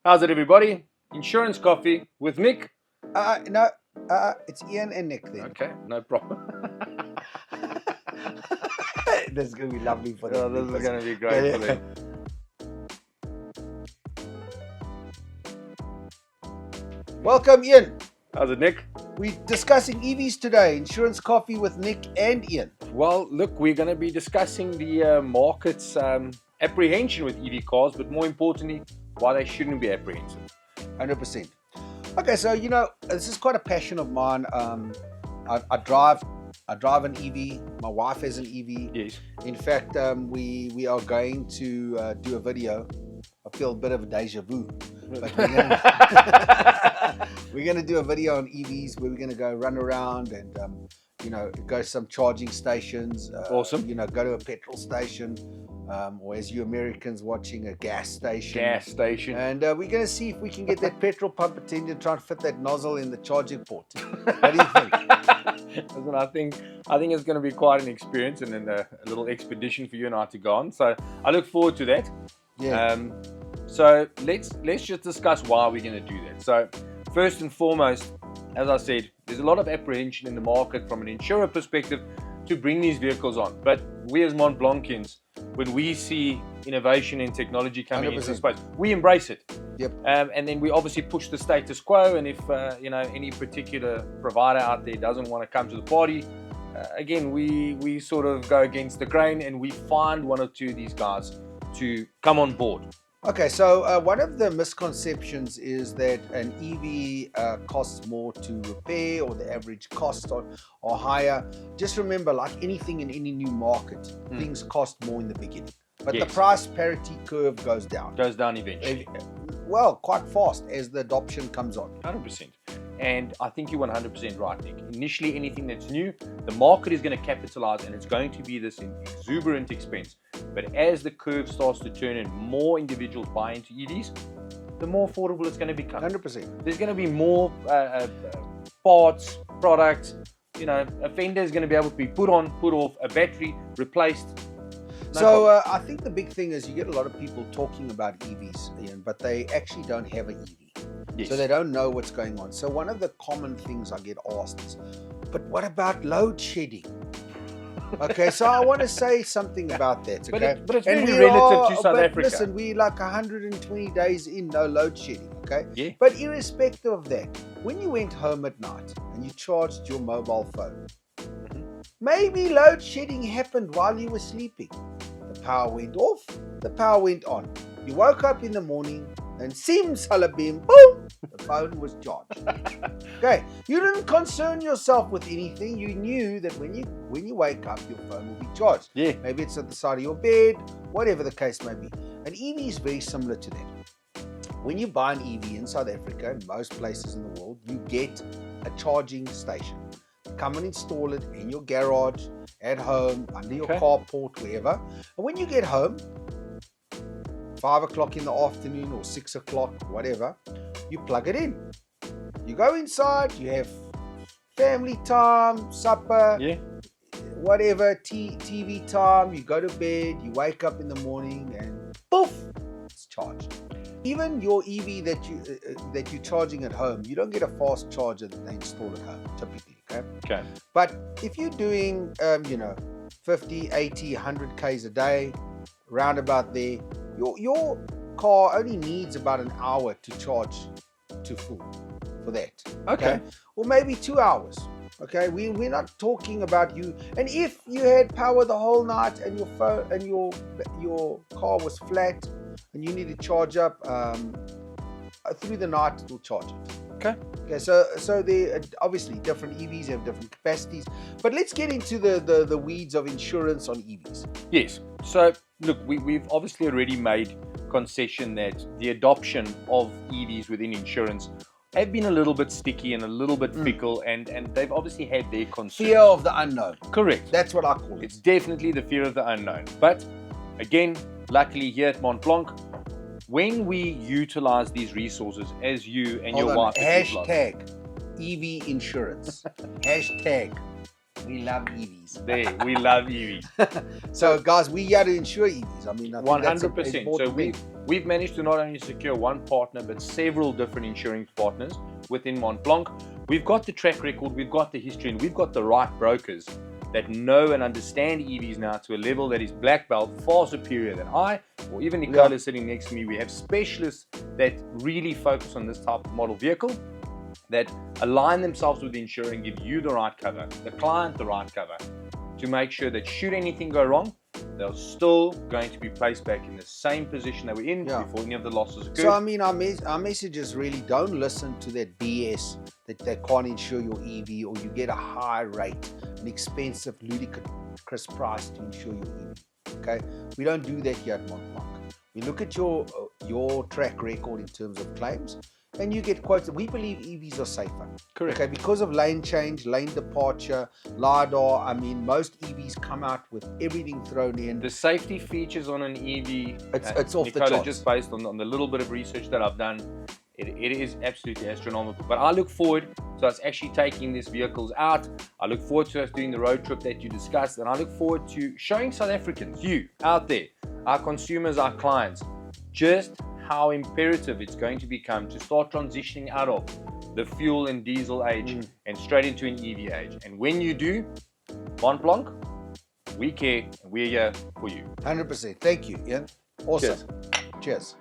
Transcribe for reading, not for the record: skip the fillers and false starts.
How's it, everybody? Insurance coffee with Nick. No, it's Ian and Nick then. Okay, no problem. This is going to be lovely for Oh, them. this is going to be great for them. Welcome, Ian. How's it, Nick? We're discussing EVs today. Insurance coffee with Nick and Ian. Well, look, we're going to be discussing the market's apprehension with EV cars, but more importantly, why they shouldn't be apprehensive. 100%. Okay, so this is quite a passion of mine. I drive an EV. My wife has an EV. Yes. In fact, we are going to do a video. I feel a bit of a deja vu. But we're going to do a video on EVs where we're going to go run around and go to some charging stations. Awesome. Go to a petrol station. Or as you Americans watching, a gas station. And we're going to see if we can get that petrol pump attendant trying to fit that nozzle in the charging port. What do you think? Listen, I think it's going to be quite an experience and then a little expedition for you and I to go on. So I look forward to that. Yeah. So let's just discuss why we're going to do that. So first and foremost, as I said, there's a lot of apprehension in the market from an insurer perspective to bring these vehicles on. But we as Mont Blancians, when we see innovation and technology coming 100%. into the space, we embrace it. Yep. And then we obviously push the status quo. And if any particular provider out there doesn't want to come to the party, again, we sort of go against the grain and we find one or two of these guys to come on board. Okay, so one of the misconceptions is that an EV costs more to repair, or the average costs are higher. Just remember, like anything in any new market, things cost more in the beginning. But Yes. the price parity curve goes down. Goes down eventually. Well, quite fast as the adoption comes on. 100%. And I think you're 100% right, Nick. Initially, anything that's new, the market is going to capitalize and it's going to be this exuberant expense. But as the curve starts to turn and more individuals buy into EVs, the more affordable it's going to become. 100%. There's going to be more parts, products. A fender is going to be able to be put on, put off, a battery replaced. So I think the big thing is you get a lot of people talking about EVs, Ian, but they actually don't have an EV. Yes. So they don't know what's going on. So one of the common things I get asked is, but what about load shedding? Okay, so I want to say something about that. Okay, but it's very relative to South Africa. Listen, we're like 120 days in, no load shedding. Okay, Yeah. But irrespective of that, when you went home at night and you charged your mobile phone, maybe load shedding happened while you were sleeping. The power went off, the power went on. You woke up in the morning and simsalabim, boom, the phone was charged. Okay, you didn't concern yourself with anything. You knew that when you wake up, your phone will be charged. Yeah. Maybe it's at the side of your bed, whatever the case may be. An EV is very similar to that. When you buy an EV in South Africa and most places in the world, you get a charging station. Come and install it in your garage, at home, under your carport, wherever. And when you get home, 5 o'clock in the afternoon or 6 o'clock, whatever, you plug it in. You go inside, you have family time, supper, whatever, TV time, you go to bed, you wake up in the morning and poof, it's charged. Even your EV that you're charging at home, you don't get a fast charger that they install at home, typically. Okay. But if you're doing, 50, 80, 100 Ks a day, round about there, your car only needs about an hour to charge to full for that. Okay. Or maybe 2 hours. Okay. We're not talking about you. And if you had power the whole night and your phone and your car was flat and you need to charge up through the night, it will charge it. Okay, so they obviously different EVs have different capacities, but let's get into the weeds of insurance on EVs. Yes. So look, we've obviously already made concession that the adoption of EVs within insurance have been a little bit sticky and a little bit fickle, and they've obviously had their concerns. Fear of the unknown. Correct. That's what I call it. It's definitely the fear of the unknown. But again, luckily here at Mont Blanc, when we utilize these resources as you and your wife, hashtag EV insurance. Hashtag. We love EVs. There, we love EVs. So, guys, we here to insure EVs. I mean, I think that's 100%. So important thing. we've managed to not only secure one partner, but several different insurance partners within Mont Blanc. We've got the track record, we've got the history, and we've got the right brokers that know and understand EVs now to a level that is black belt, far superior than I, or even Nicola sitting next to me. We have specialists that really focus on this type of model vehicle, that align themselves with the insurer and give you the right cover, the client the right cover, to make sure that should anything go wrong, they're still going to be placed back in the same position they were in before any of the losses occurred. So, I mean, our message is really don't listen to that BS that they can't insure your EV, or you get a high rate, an expensive, ludicrous price to insure your EV. Okay? We don't do that here at Mont Blanc. We look at your track record in terms of claims, and you get quotes. We believe EVs are safer. Correct. Okay, because of lane change, lane departure, LiDAR. I mean, most EVs come out with everything thrown in. The safety features on an EV, it's off the Nicola, charts. just based on the little bit of research that I've done, it is absolutely astronomical. But I look forward to us actually taking these vehicles out. I look forward to us doing the road trip that you discussed, and I look forward to showing South Africans, you out there, our consumers, our clients, just how imperative it's going to become to start transitioning out of the fuel and diesel age and straight into an EV age. And when you do, Mont Blanc, we care and we're here for you. 100%. Thank you, Ian. Awesome. Cheers.